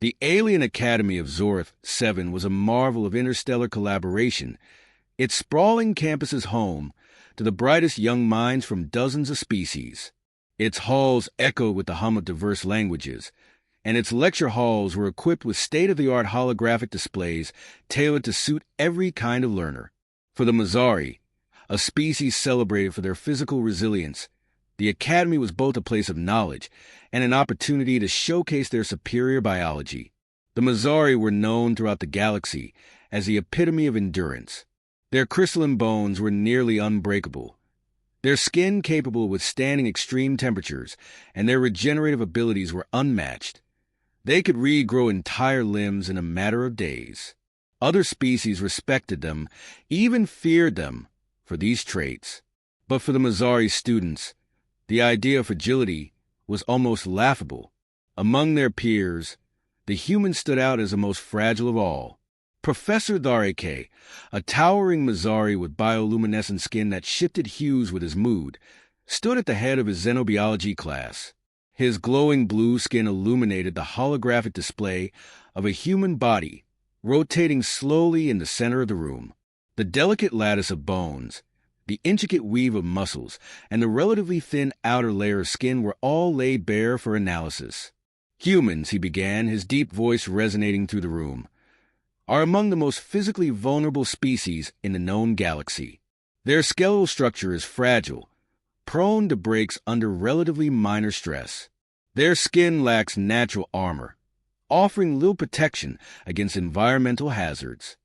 The alien academy of Zorth 7 was a marvel of interstellar collaboration, its sprawling campuses home to the brightest young minds from dozens of species. Its halls echoed with the hum of diverse languages, and its lecture halls were equipped with state-of-the-art holographic displays tailored to suit every kind of learner. For the Mazari, a species celebrated for their physical resilience, the Academy was both a place of knowledge and an opportunity to showcase their superior biology. The Mazari were known throughout the galaxy as the epitome of endurance. Their crystalline bones were nearly unbreakable, their skin capable of withstanding extreme temperatures, and their regenerative abilities were unmatched. They could regrow entire limbs in a matter of days. Other species respected them, even feared them, for these traits. But for the Mazari students, the idea of fragility was almost laughable. Among their peers, the humans stood out as the most fragile of all. Professor Thareke, a towering Mazari with bioluminescent skin that shifted hues with his mood, stood at the head of his xenobiology class. His glowing blue skin illuminated the holographic display of a human body rotating slowly in the center of the room. The delicate lattice of bones, the intricate weave of muscles, and the relatively thin outer layer of skin were all laid bare for analysis. Humans, he began, his deep voice resonating through the room, are among the most physically vulnerable species in the known galaxy. Their skeletal structure is fragile, prone to breaks under relatively minor stress. Their skin lacks natural armor, offering little protection against environmental hazards.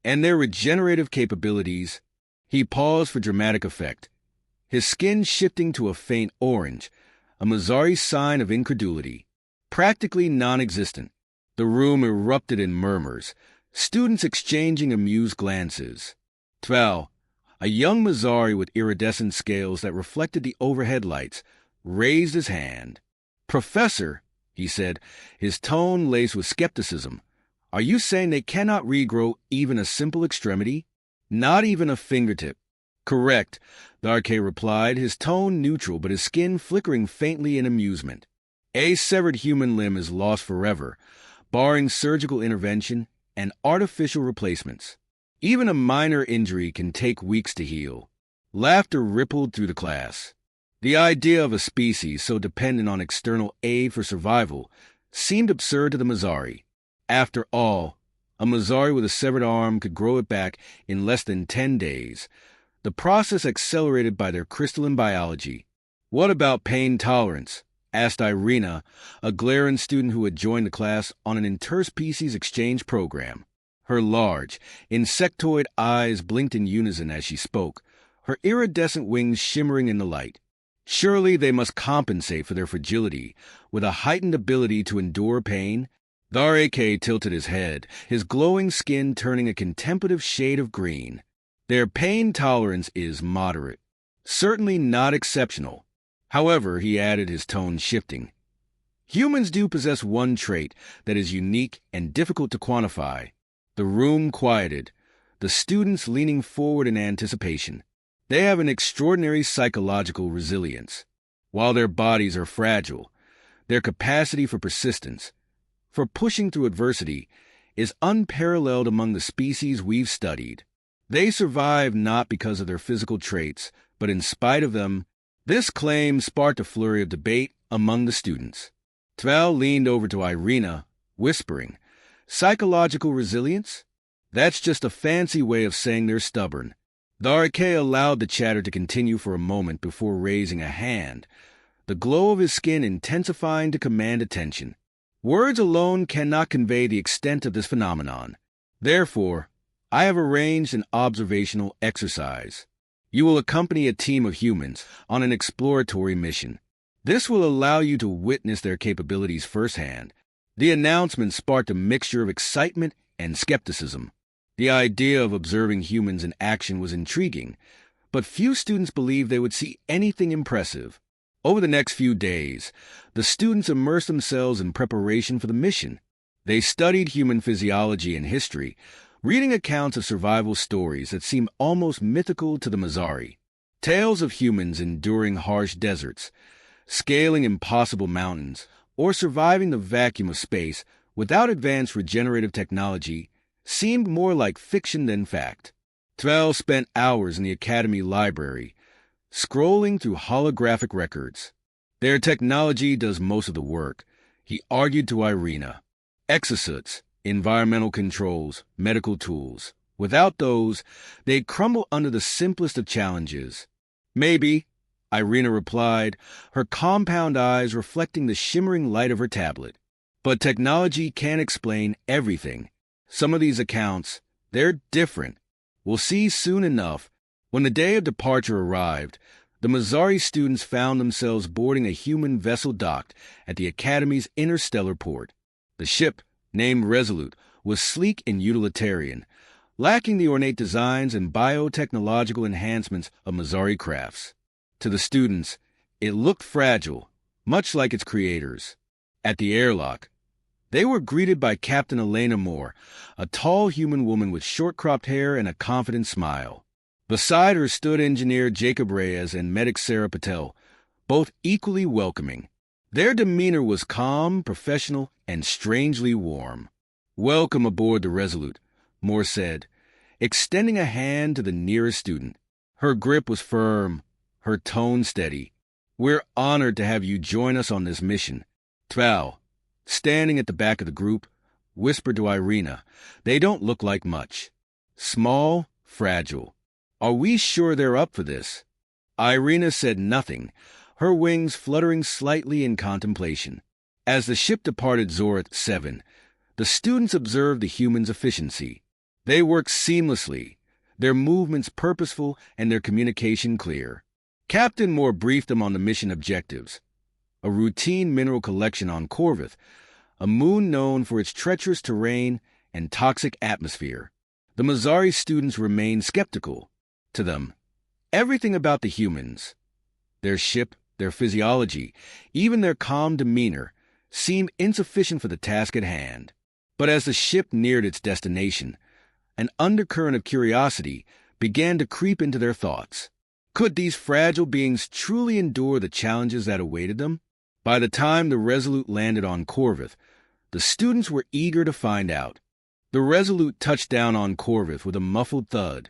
And their regenerative capabilities, he paused for dramatic effect, his skin shifting to a faint orange, a Mazari sign of incredulity, practically non-existent. The room erupted in murmurs, students exchanging amused glances. Tval, a young Mazari with iridescent scales that reflected the overhead lights, raised his hand. "Professor," he said, his tone laced with skepticism, "are you saying they cannot regrow even a simple extremity? Not even a fingertip?" "Correct," Tharke replied, his tone neutral but his skin flickering faintly in amusement. "A severed human limb is lost forever, barring surgical intervention and artificial replacements. Even a minor injury can take weeks to heal." Laughter rippled through the class. The idea of a species so dependent on external aid for survival seemed absurd to the Mazari. After all, a Mazari with a severed arm could grow it back in less than 10 days, the process accelerated by their crystalline biology. "What about pain tolerance?" asked Irina, a Glaran student who had joined the class on an interspecies exchange program. Her large, insectoid eyes blinked in unison as she spoke, her iridescent wings shimmering in the light. Surely they must compensate for their fragility with a heightened ability to endure pain. Thareke tilted his head, his glowing skin turning a contemplative shade of green. "Their pain tolerance is moderate, certainly not exceptional. However," he added, his tone shifting, "humans do possess one trait that is unique and difficult to quantify." The room quieted, the students leaning forward in anticipation. "They have an extraordinary psychological resilience. While their bodies are fragile, their capacity for persistence, for pushing through adversity, is unparalleled among the species we've studied. They survive not because of their physical traits, but in spite of them." This claim sparked a flurry of debate among the students. Tval leaned over to Irina, whispering, "Psychological resilience? That's just a fancy way of saying they're stubborn." Thareke allowed the chatter to continue for a moment before raising a hand, the glow of his skin intensifying to command attention. "Words alone cannot convey the extent of this phenomenon. Therefore, I have arranged an observational exercise. You will accompany a team of humans on an exploratory mission. This will allow you to witness their capabilities firsthand." The announcement sparked a mixture of excitement and skepticism. The idea of observing humans in action was intriguing, but few students believed they would see anything impressive. Over the next few days, the students immersed themselves in preparation for the mission. They studied human physiology and history, reading accounts of survival stories that seemed almost mythical to the Mazari. Tales of humans enduring harsh deserts, scaling impossible mountains, or surviving the vacuum of space without advanced regenerative technology, seemed more like fiction than fact. Tvel spent hours in the Academy library, scrolling through holographic records. Their technology does most of the work, he argued to Irina. Exosuits, environmental controls, medical tools. Without those, they'd crumble under the simplest of challenges. Maybe, Irina replied, her compound eyes reflecting the shimmering light of her tablet. But technology can't explain everything. Some of these accounts, they're different. We'll see soon enough. When the day of departure arrived, the Mazzari students found themselves boarding a human vessel docked at the Academy's interstellar port. The ship, named Resolute, was sleek and utilitarian, lacking the ornate designs and biotechnological enhancements of Mazzari crafts. To the students, it looked fragile, much like its creators. At the airlock, they were greeted by Captain Elena Moore, a tall human woman with short-cropped hair and a confident smile. Beside her stood engineer Jacob Reyes and medic Sarah Patel, both equally welcoming. Their demeanor was calm, professional, and strangely warm. "Welcome aboard the Resolute," Moore said, extending a hand to the nearest student. Her grip was firm, her tone steady. "We're honored to have you join us on this mission." Tval, standing at the back of the group, whispered to Irina, "They don't look like much. Small, fragile. Are we sure they're up for this?" Irina said nothing, her wings fluttering slightly in contemplation. As the ship departed Zorth 7, the students observed the humans' efficiency. They worked seamlessly, their movements purposeful and their communication clear. Captain Moore briefed them on the mission objectives: a routine mineral collection on Corvus, a moon known for its treacherous terrain and toxic atmosphere. The Mazzari students remained skeptical. To them, everything about the humans, their ship, their physiology, even their calm demeanor, seemed insufficient for the task at hand. But as the ship neared its destination, an undercurrent of curiosity began to creep into their thoughts. Could these fragile beings truly endure the challenges that awaited them? By the time the Resolute landed on Corvus, the students were eager to find out. The Resolute touched down on Corvus with a muffled thud,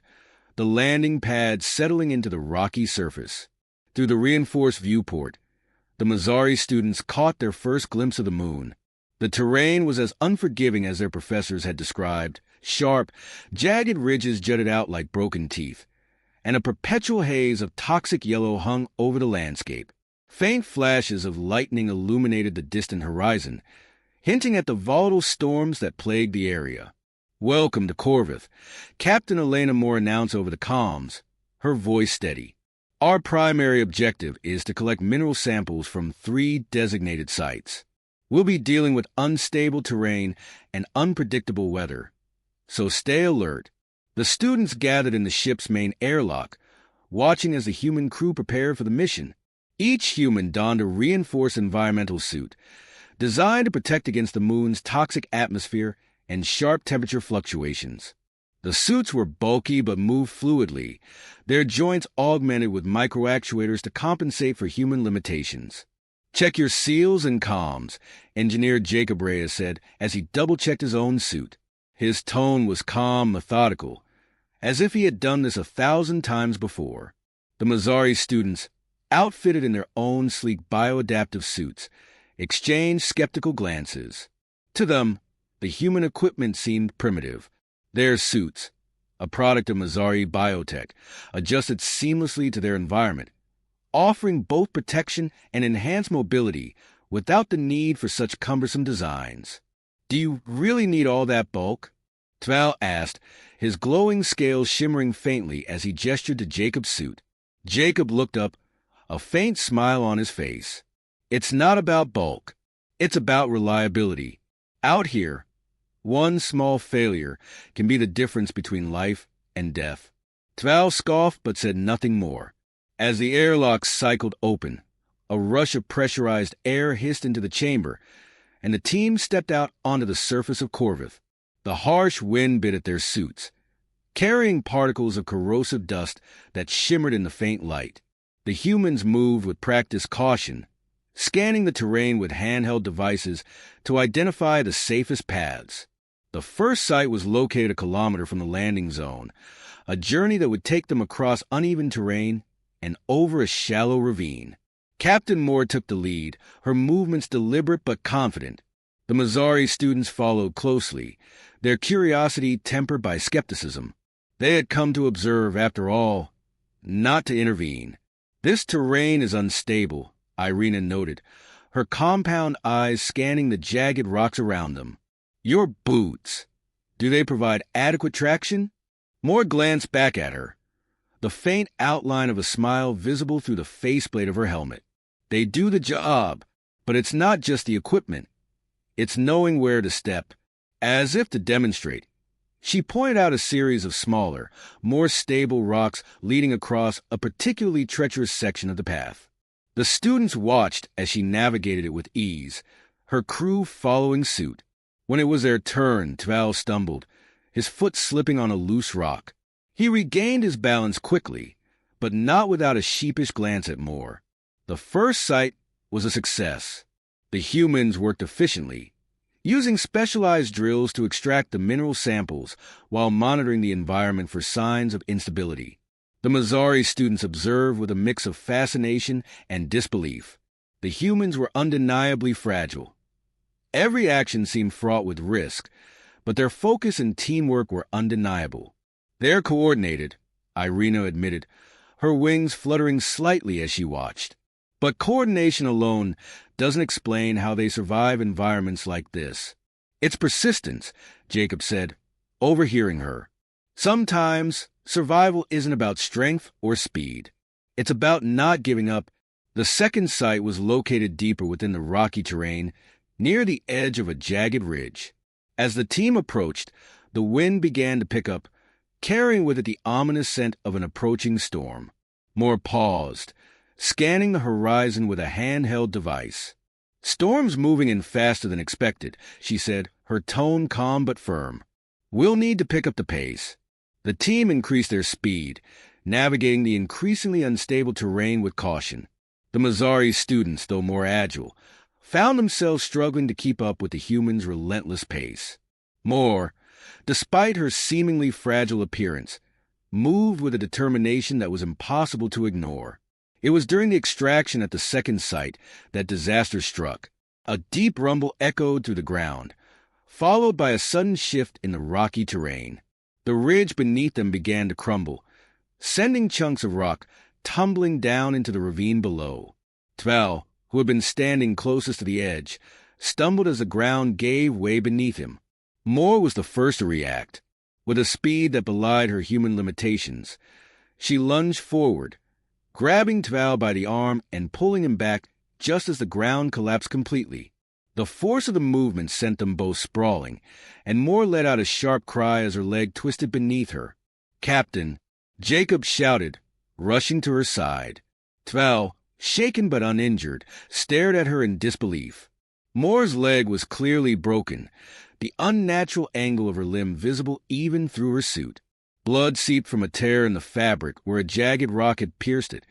the landing pad settling into the rocky surface. Through the reinforced viewport, the Mazzari students caught their first glimpse of the moon. The terrain was as unforgiving as their professors had described. Sharp, jagged ridges jutted out like broken teeth, and a perpetual haze of toxic yellow hung over the landscape. Faint flashes of lightning illuminated the distant horizon, hinting at the volatile storms that plagued the area. "Welcome to Corvus," Captain Elena Moore announced over the comms, her voice steady. "Our primary objective is to collect mineral samples from 3 designated sites. We'll be dealing with unstable terrain and unpredictable weather, so stay alert." The students gathered in the ship's main airlock, watching as the human crew prepared for the mission. Each human donned a reinforced environmental suit, designed to protect against the moon's toxic atmosphere and sharp temperature fluctuations. The suits were bulky but moved fluidly, their joints augmented with microactuators to compensate for human limitations. "Check your seals and comms," Engineer Jacob Reyes said as he double-checked his own suit. His tone was calm, methodical, as if he had done this 1,000 times before. The Mazzari students, outfitted in their own sleek bioadaptive suits, exchanged skeptical glances. To them, the human equipment seemed primitive. Their suits, a product of Mazzari biotech, adjusted seamlessly to their environment, offering both protection and enhanced mobility without the need for such cumbersome designs. "Do you really need all that bulk?" Tval asked, his glowing scales shimmering faintly as he gestured to Jacob's suit. Jacob looked up, a faint smile on his face. "It's not about bulk. It's about reliability. Out here, one small failure can be the difference between life and death." Tval scoffed but said nothing more. As the airlock cycled open, a rush of pressurized air hissed into the chamber, and the team stepped out onto the surface of Corvus. The harsh wind bit at their suits, carrying particles of corrosive dust that shimmered in the faint light. The humans moved with practiced caution, scanning the terrain with handheld devices to identify the safest paths. The first site was located a kilometer from the landing zone, a journey that would take them across uneven terrain and over a shallow ravine. Captain Moore took the lead, her movements deliberate but confident. The Missouri students followed closely, their curiosity tempered by skepticism. They had come to observe, after all, not to intervene. "This terrain is unstable," Irina noted, her compound eyes scanning the jagged rocks around them. "Your boots, do they provide adequate traction?" Moore glanced back at her, the faint outline of a smile visible through the faceplate of her helmet. "They do the job, but it's not just the equipment. It's knowing where to step." As if to demonstrate, she pointed out a series of smaller, more stable rocks leading across a particularly treacherous section of the path. The students watched as she navigated it with ease, her crew following suit. When it was their turn, Tval stumbled, his foot slipping on a loose rock. He regained his balance quickly, but not without a sheepish glance at Moore. The first sight was a success. The humans worked efficiently, using specialized drills to extract the mineral samples while monitoring the environment for signs of instability. The Missouri students observed with a mix of fascination and disbelief. The humans were undeniably fragile. Every action seemed fraught with risk, but their focus and teamwork were undeniable. "They're coordinated," Irina admitted, her wings fluttering slightly as she watched. "But coordination alone doesn't explain how they survive environments like this." "It's persistence," Jacob said, overhearing her. "Sometimes survival isn't about strength or speed. It's about not giving up." The second site was located deeper within the rocky terrain, near the edge of a jagged ridge. As the team approached, the wind began to pick up, carrying with it the ominous scent of an approaching storm. Moore paused, scanning the horizon with a handheld device. "Storm's moving in faster than expected," she said, her tone calm but firm. "We'll need to pick up the pace." The team increased their speed, navigating the increasingly unstable terrain with caution. The Missouri students, though more agile, found themselves struggling to keep up with the humans' relentless pace. Moore, despite her seemingly fragile appearance, moved with a determination that was impossible to ignore. It was during the extraction at the second site that disaster struck. A deep rumble echoed through the ground, followed by a sudden shift in the rocky terrain. The ridge beneath them began to crumble, sending chunks of rock tumbling down into the ravine below. Tval, who had been standing closest to the edge, stumbled as the ground gave way beneath him. Moore was the first to react. With a speed that belied her human limitations, she lunged forward, grabbing Tval by the arm and pulling him back just as the ground collapsed completely. The force of the movement sent them both sprawling, and Moore let out a sharp cry as her leg twisted beneath her. "Captain!" Jacob shouted, rushing to her side. Tval, shaken but uninjured, stared at her in disbelief. Moore's leg was clearly broken, the unnatural angle of her limb visible even through her suit. Blood seeped from a tear in the fabric where a jagged rock had pierced it,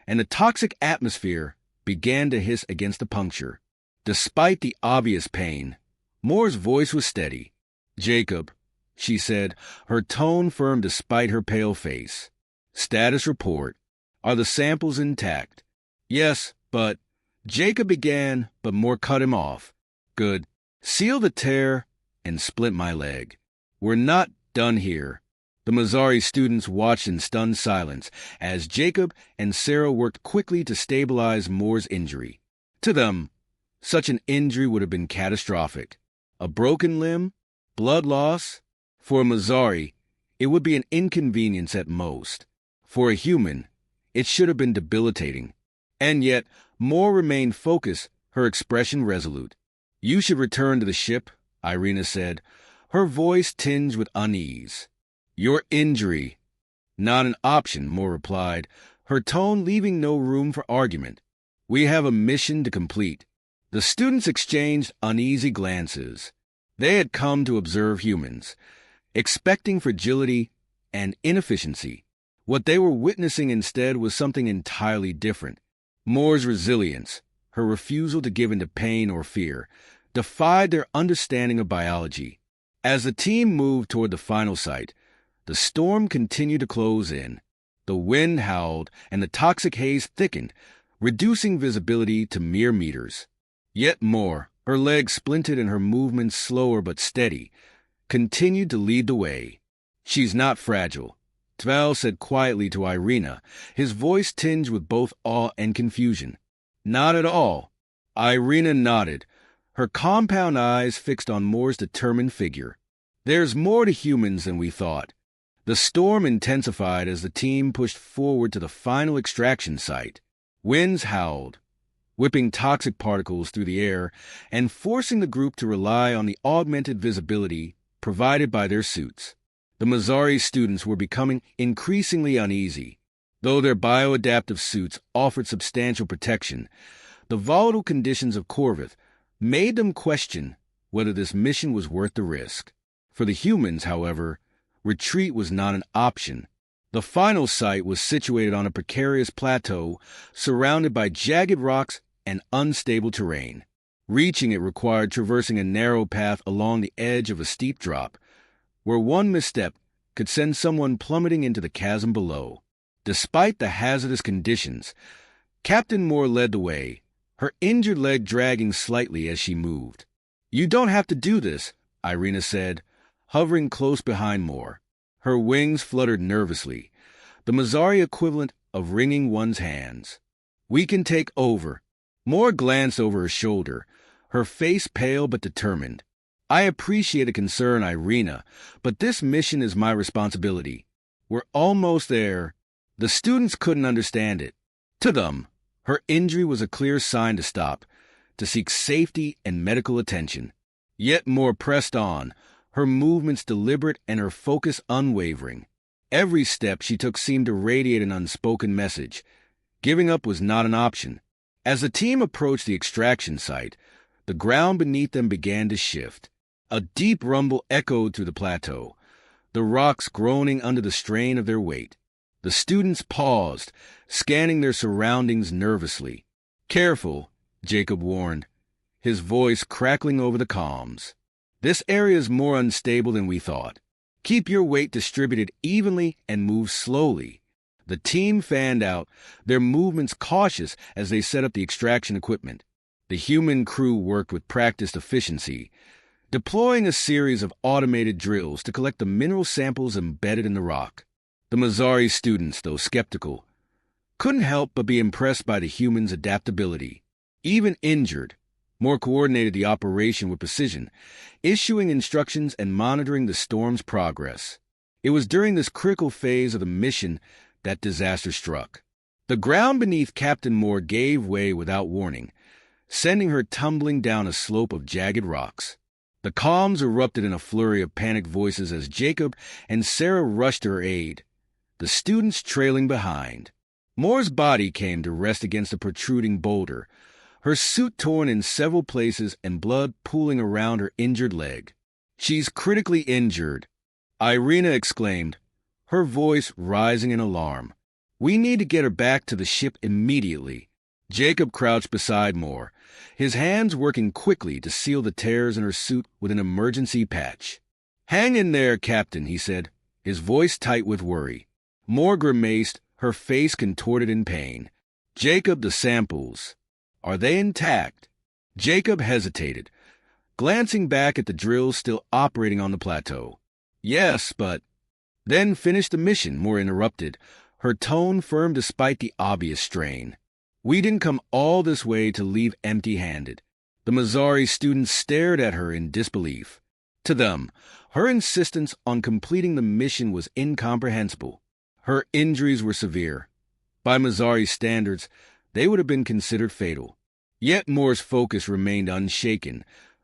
and the toxic atmosphere began to hiss against the puncture. Despite the obvious pain, Moore's voice was steady. "Jacob," she said, her tone firm despite her pale face. "Status report. Are the samples intact?" "Yes, but—" Jacob began, but Moore cut him off. "Good. Seal the tear and split my leg. We're not done here." The Missouri students watched in stunned silence as Jacob and Sarah worked quickly to stabilize Moore's injury. To them, such an injury would have been catastrophic. A broken limb, blood loss. For a Missouri, it would be an inconvenience at most. For a human, it should have been debilitating. And yet, Moore remained focused, her expression resolute. "You should return to the ship," Irina said, her voice tinged with unease. "Your injury." "Not an option," Moore replied, her tone leaving no room for argument. "We have a mission to complete." The students exchanged uneasy glances. They had come to observe humans, expecting fragility and inefficiency. What they were witnessing instead was something entirely different. Moore's resilience, her refusal to give in to pain or fear, defied their understanding of biology. As the team moved toward the final site, the storm continued to close in. The wind howled and the toxic haze thickened, reducing visibility to mere meters. Yet more, her legs splintered and her movements slower but steady, continued to lead the way. "She's not fragile," Tval said quietly to Irina, his voice tinged with both awe and confusion. "Not at all." Irina nodded, her compound eyes fixed on Moore's determined figure. "There's more to humans than we thought." The storm intensified as the team pushed forward to the final extraction site. Winds howled, whipping toxic particles through the air and forcing the group to rely on the augmented visibility provided by their suits. The Mazzari students were becoming increasingly uneasy. Though their bioadaptive suits offered substantial protection, the volatile conditions of Corvus made them question whether this mission was worth the risk. For the humans, however, retreat was not an option. The final site was situated on a precarious plateau surrounded by jagged rocks and unstable terrain. Reaching it required traversing a narrow path along the edge of a steep drop, where one misstep could send someone plummeting into the chasm below. Despite the hazardous conditions, Captain Moore led the way, her injured leg dragging slightly as she moved. "You don't have to do this," Irina said, hovering close behind Moore. Her wings fluttered nervously, the Mazzari equivalent of wringing one's hands. "We can take over." Moore glanced over her shoulder, her face pale but determined. "I appreciate a concern, Irina, but this mission is my responsibility. We're almost there." The students couldn't understand it. To them, her injury was a clear sign to stop, to seek safety and medical attention. Yet Moore pressed on, her movements deliberate and her focus unwavering. Every step she took seemed to radiate an unspoken message. Giving up was not an option. As the team approached the extraction site, the ground beneath them began to shift. A deep rumble echoed through the plateau, the rocks groaning under the strain of their weight. The students paused, scanning their surroundings nervously. "Careful," Jacob warned, his voice crackling over the comms. "This area is more unstable than we thought. Keep your weight distributed evenly and move slowly." The team fanned out, their movements cautious as they set up the extraction equipment. The human crew worked with practiced efficiency, deploying a series of automated drills to collect the mineral samples embedded in the rock. The Mazzari students, though skeptical, couldn't help but be impressed by the humans' adaptability. Even injured, Moore coordinated the operation with precision, issuing instructions and monitoring the storm's progress. It was during this critical phase of the mission that disaster struck. The ground beneath Captain Moore gave way without warning, sending her tumbling down a slope of jagged rocks. The comms erupted in a flurry of panicked voices as Jacob and Sarah rushed to her aid, the students trailing behind. Moore's body came to rest against a protruding boulder, her suit torn in several places and blood pooling around her injured leg. "She's critically injured," Irina exclaimed, her voice rising in alarm. "We need to get her back to the ship immediately." Jacob crouched beside Moore, his hands working quickly to seal the tears in her suit with an emergency patch. "Hang in there, Captain," he said, his voice tight with worry. Moore grimaced, her face contorted in pain. "Jacob, the samples. Are they intact?" Jacob hesitated, glancing back at the drills still operating on the plateau. "Yes, but—" "Then finish the mission," Moore interrupted, her tone firm despite the obvious strain. "We didn't come all this way to leave empty-handed." The Mazzari students stared at her in disbelief. To them, her insistence on completing the mission was incomprehensible. Her injuries were severe. By Mazzari standards, they would have been considered fatal. Yet Moore's focus remained unshaken,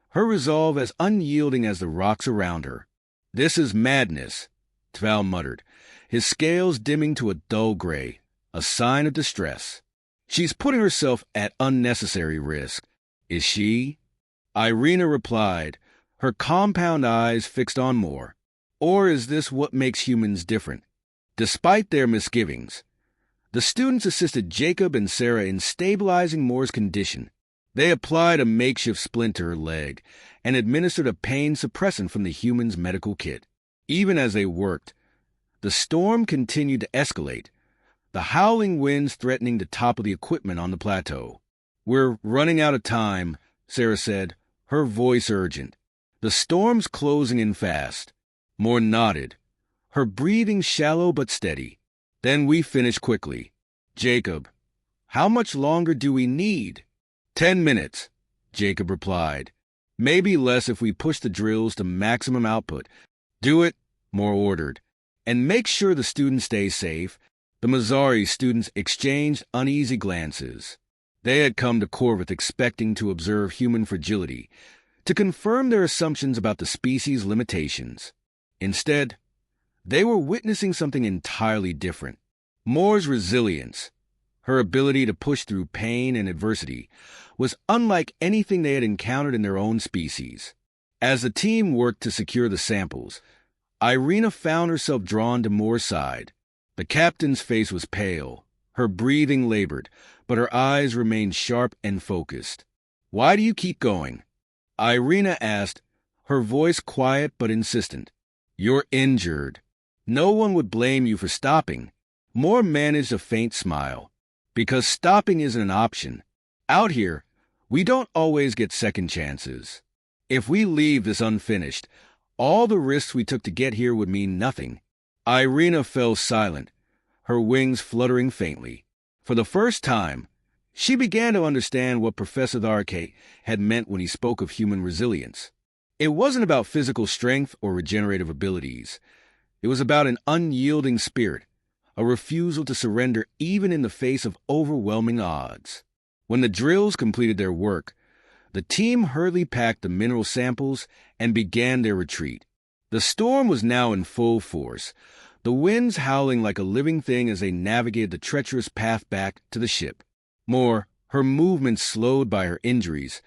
her resolve as unyielding as the rocks around her. "This is madness," Tval muttered, his scales dimming to a dull gray, a sign of distress. "She's putting herself at unnecessary risk. Is she?" Irina replied, her compound eyes fixed on Moore. "Or is this what makes humans different?" Despite their misgivings, the students assisted Jacob and Sarah in stabilizing Moore's condition. They applied a makeshift splint to her leg and administered a pain suppressant from the human's medical kit. Even as they worked, the storm continued to escalate, the howling winds threatening to topple the equipment on the plateau. "We're running out of time," Sarah said, her voice urgent. "The storm's closing in fast." Moore nodded, her breathing shallow but steady. "Then we finish quickly." "Jacob, how much longer do we need?" 10 minutes, Jacob replied. "Maybe less if we push the drills to maximum output." "Do it," Moore ordered. "And make sure the students stay safe." The Mazzari students exchanged uneasy glances. They had come to Corvus expecting to observe human fragility, to confirm their assumptions about the species' limitations. Instead, they were witnessing something entirely different. Moore's resilience, her ability to push through pain and adversity, was unlike anything they had encountered in their own species. As the team worked to secure the samples, Irina found herself drawn to Moore's side. The captain's face was pale, her breathing labored, but her eyes remained sharp and focused. "Why do you keep going?" Irina asked, her voice quiet but insistent. "You're injured. No one would blame you for stopping." Moore managed a faint smile. "Because stopping isn't an option. Out here, we don't always get second chances. If we leave this unfinished, all the risks we took to get here would mean nothing." Irina fell silent, her wings fluttering faintly. For the first time, she began to understand what Professor Tharke had meant when he spoke of human resilience. It wasn't about physical strength or regenerative abilities. It was about an unyielding spirit, a refusal to surrender even in the face of overwhelming odds. When the drills completed their work, the team hurriedly packed the mineral samples and began their retreat. The storm was now in full force, the winds howling like a living thing as they navigated the treacherous path back to the ship. Moore, her movements slowed by her injuries,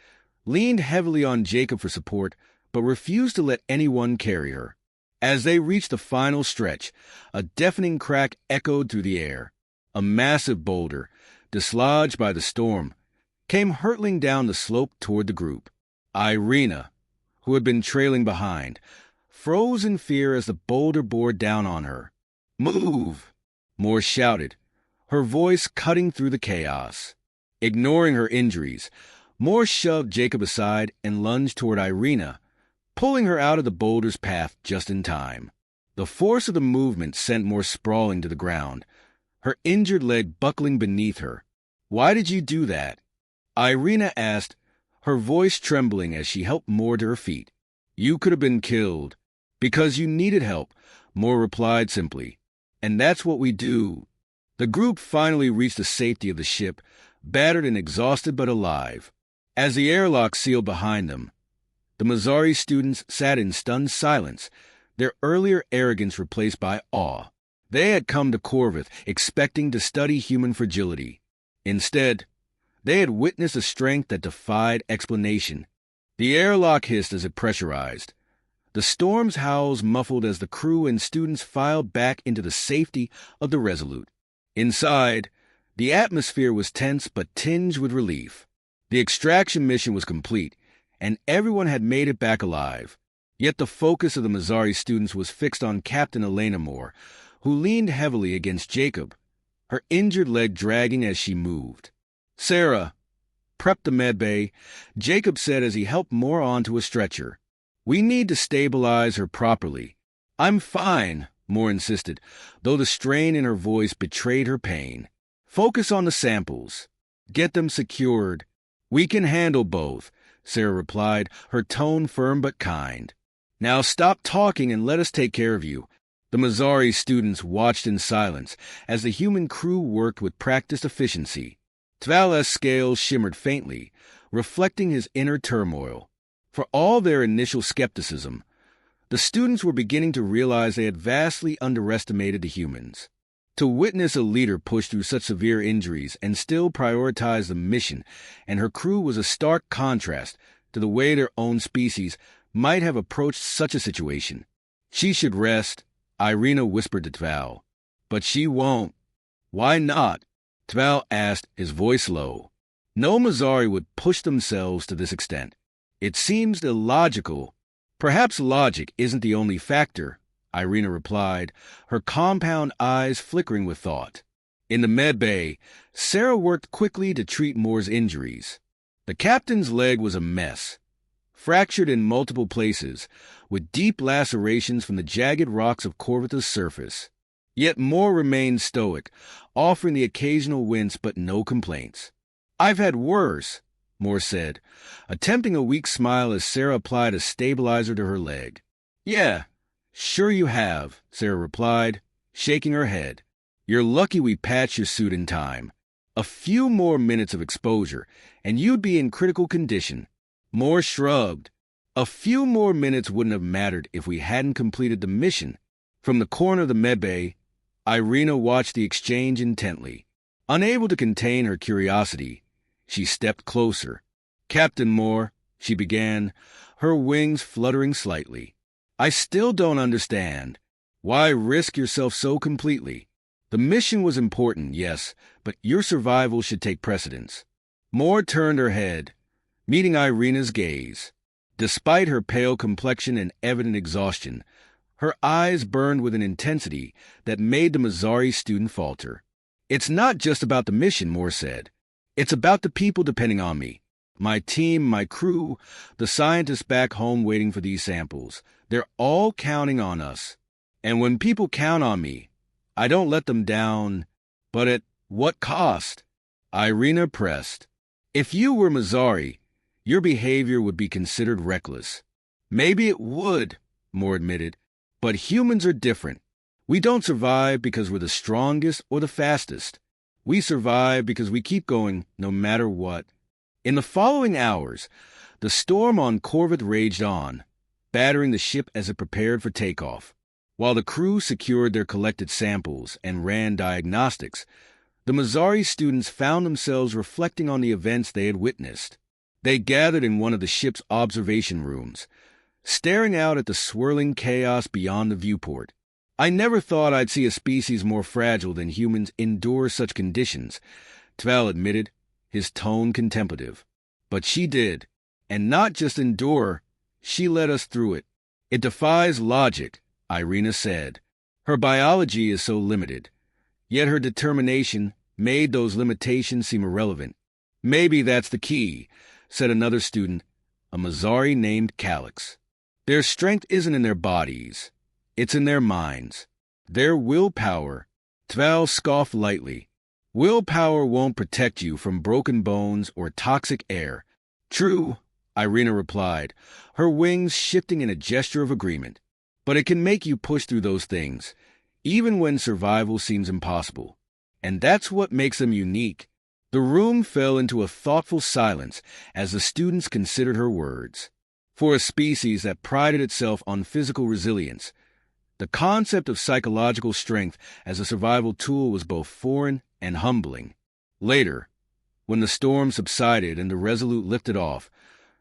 leaned heavily on Jacob for support, but refused to let anyone carry her. As they reached the final stretch, a deafening crack echoed through the air. A massive boulder, dislodged by the storm, came hurtling down the slope toward the group. Irina, who had been trailing behind, froze in fear as the boulder bore down on her. "Move!" Moore shouted, her voice cutting through the chaos. Ignoring her injuries, Moore shoved Jacob aside and lunged toward Irina, pulling her out of the boulder's path just in time. The force of the movement sent Moore sprawling to the ground, her injured leg buckling beneath her. "Why did you do that?" Irina asked, her voice trembling as she helped Moore to her feet. "You could have been killed." "Because you needed help," Moore replied simply. "And that's what we do." The group finally reached the safety of the ship, battered and exhausted but alive. As the airlock sealed behind them, the Mazzari students sat in stunned silence, their earlier arrogance replaced by awe. They had come to Corvus expecting to study human fragility. Instead, they had witnessed a strength that defied explanation. The airlock hissed as it pressurized. The storm's howls muffled as the crew and students filed back into the safety of the Resolute. Inside, the atmosphere was tense but tinged with relief. The extraction mission was complete, and everyone had made it back alive. Yet the focus of the Mazzari students was fixed on Captain Elena Moore, who leaned heavily against Jacob, her injured leg dragging as she moved. "Sarah, prep the medbay," Jacob said as he helped Moore onto a stretcher. "We need to stabilize her properly." "I'm fine," Moore insisted, though the strain in her voice betrayed her pain. "Focus on the samples. Get them secured." "We can handle both," Sarah replied, her tone firm but kind. "Now stop talking and let us take care of you." The Mazzari students watched in silence as the human crew worked with practiced efficiency. Tvala's scales shimmered faintly, reflecting his inner turmoil. For all their initial skepticism, the students were beginning to realize they had vastly underestimated the humans. To witness a leader push through such severe injuries and still prioritize the mission and her crew was a stark contrast to the way their own species might have approached such a situation. "She should rest," Irina whispered to Tval. "But she won't." "Why not?" Tval asked, his voice low. No Mazzari would push themselves to this extent. It seems illogical. Perhaps logic isn't the only factor, Irina replied, her compound eyes flickering with thought. In the med bay, Sarah worked quickly to treat Moore's injuries. The captain's leg was a mess, fractured in multiple places, with deep lacerations from the jagged rocks of Corvitha's surface. Yet Moore remained stoic, offering the occasional wince but no complaints. "I've had worse," Moore said, attempting a weak smile as Sarah applied a stabilizer to her leg. "Yeah, sure you have," Sarah replied, shaking her head. "You're lucky we patched your suit in time. A few more minutes of exposure, and you'd be in critical condition." Moore shrugged. A few more minutes wouldn't have mattered if we hadn't completed the mission. From the corner of the medbay, Irina watched the exchange intently. Unable to contain her curiosity, she stepped closer. "Captain Moore," she began, her wings fluttering slightly. "I still don't understand. Why risk yourself so completely? The mission was important, yes, but your survival should take precedence." Moore turned her head, meeting Irina's gaze. Despite her pale complexion and evident exhaustion, her eyes burned with an intensity that made the Mazzari student falter. "It's not just about the mission," Moore said. "It's about the people depending on me. My team, my crew, the scientists back home waiting for these samples. They're all counting on us. And when people count on me, I don't let them down. But at what cost?" Irina pressed. "If you were Mazzari, your behavior would be considered reckless." "Maybe it would," Moore admitted. "But humans are different. We don't survive because we're the strongest or the fastest. We survive because we keep going no matter what." In the following hours, the storm on Corvith raged on, battering the ship as it prepared for takeoff. While the crew secured their collected samples and ran diagnostics, the Mazzari students found themselves reflecting on the events they had witnessed. They gathered in one of the ship's observation rooms, staring out at the swirling chaos beyond the viewport. "I never thought I'd see a species more fragile than humans endure such conditions," Tval admitted, his tone contemplative. "But she did. And not just endure, she led us through it." "It defies logic," Irina said. "Her biology is so limited. Yet her determination made those limitations seem irrelevant." "Maybe that's the key," said another student, a Mazzari named Calix. "Their strength isn't in their bodies. It's in their minds. Their willpower." Tval scoffed lightly. "Willpower won't protect you from broken bones or toxic air." "True," Irina replied, her wings shifting in a gesture of agreement. "But it can make you push through those things, even when survival seems impossible. And that's what makes them unique." The room fell into a thoughtful silence as the students considered her words. For a species that prided itself on physical resilience, the concept of psychological strength as a survival tool was both foreign and humbling. Later, when the storm subsided and the Resolute lifted off,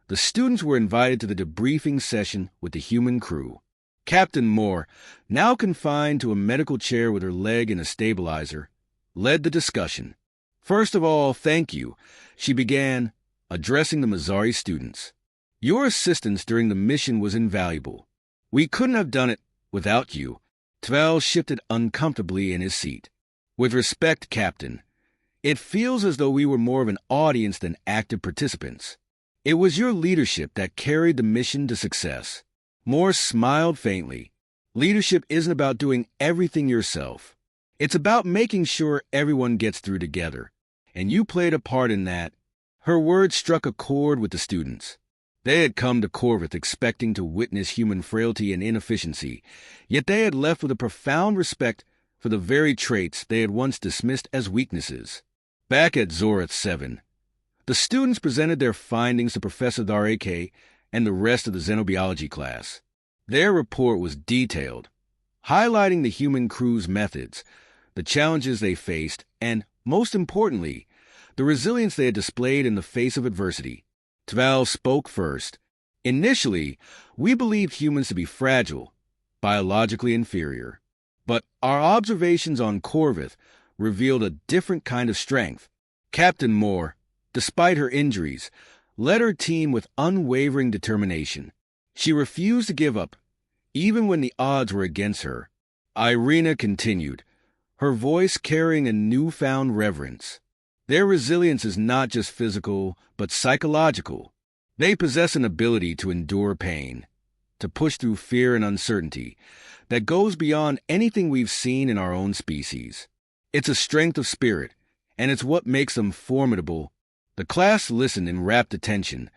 the students were invited to the debriefing session with the human crew. Captain Moore, now confined to a medical chair with her leg in a stabilizer, led the discussion. "First of all, thank you," she began, addressing the Mazzari students. "Your assistance during the mission was invaluable. We couldn't have done it without you." Tval shifted uncomfortably in his seat. "With respect, Captain, it feels as though we were more of an audience than active participants. It was your leadership that carried the mission to success." Moore smiled faintly. "Leadership isn't about doing everything yourself. It's about making sure everyone gets through together. And you played a part in that." Her words struck a chord with the students. They had come to Corvith expecting to witness human frailty and inefficiency, yet they had left with a profound respect for the very traits they had once dismissed as weaknesses. Back at Zorath 7, the students presented their findings to Professor Dareke and the rest of the xenobiology class. Their report was detailed, highlighting the human crew's methods, the challenges they faced, and, most importantly, the resilience they had displayed in the face of adversity. Tval spoke first. "Initially, we believed humans to be fragile, biologically inferior. But our observations on Corvith revealed a different kind of strength." "Captain Moore," despite her injuries, led her team with unwavering determination. She refused to give up, even when the odds were against her. Irina continued, her voice carrying a newfound reverence. Their resilience is not just physical, but psychological. They possess an ability to endure pain, to push through fear and uncertainty, that goes beyond anything we've seen in our own species. It's a strength of spirit, and it's what makes them formidable. The class listened in rapt attention,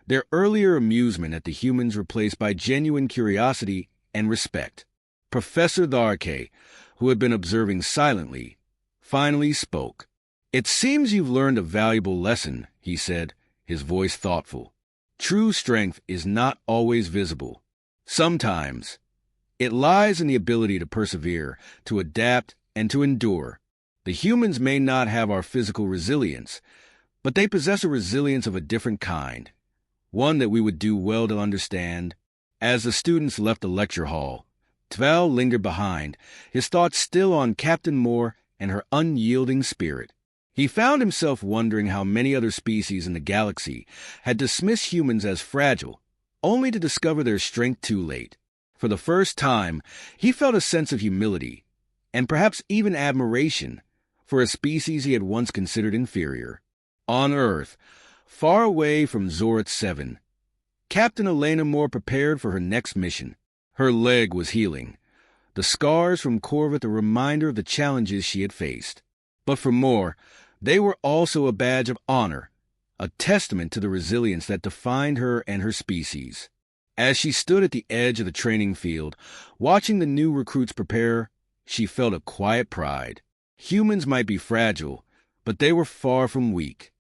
their earlier amusement at the humans replaced by genuine curiosity and respect. Professor Tharke, who had been observing silently, finally spoke. "It seems you've learned a valuable lesson," he said, his voice thoughtful. "True strength is not always visible. Sometimes it lies in the ability to persevere, to adapt, and to endure. The humans may not have our physical resilience, but they possess a resilience of a different kind, one that we would do well to understand." As the students left the lecture hall, Tval lingered behind, his thoughts still on Captain Moore and her unyielding spirit. He found himself wondering how many other species in the galaxy had dismissed humans as fragile, only to discover their strength too late. For the first time, he felt a sense of humility, and perhaps even admiration, for a species he had once considered inferior. On Earth, far away from Zorath 7, Captain Elena Moore prepared for her next mission. Her leg was healing, the scars from Corvette a reminder of the challenges she had faced. But for Moore, they were also a badge of honor, a testament to the resilience that defined her and her species. As she stood at the edge of the training field, watching the new recruits prepare, she felt a quiet pride. Humans might be fragile, but they were far from weak.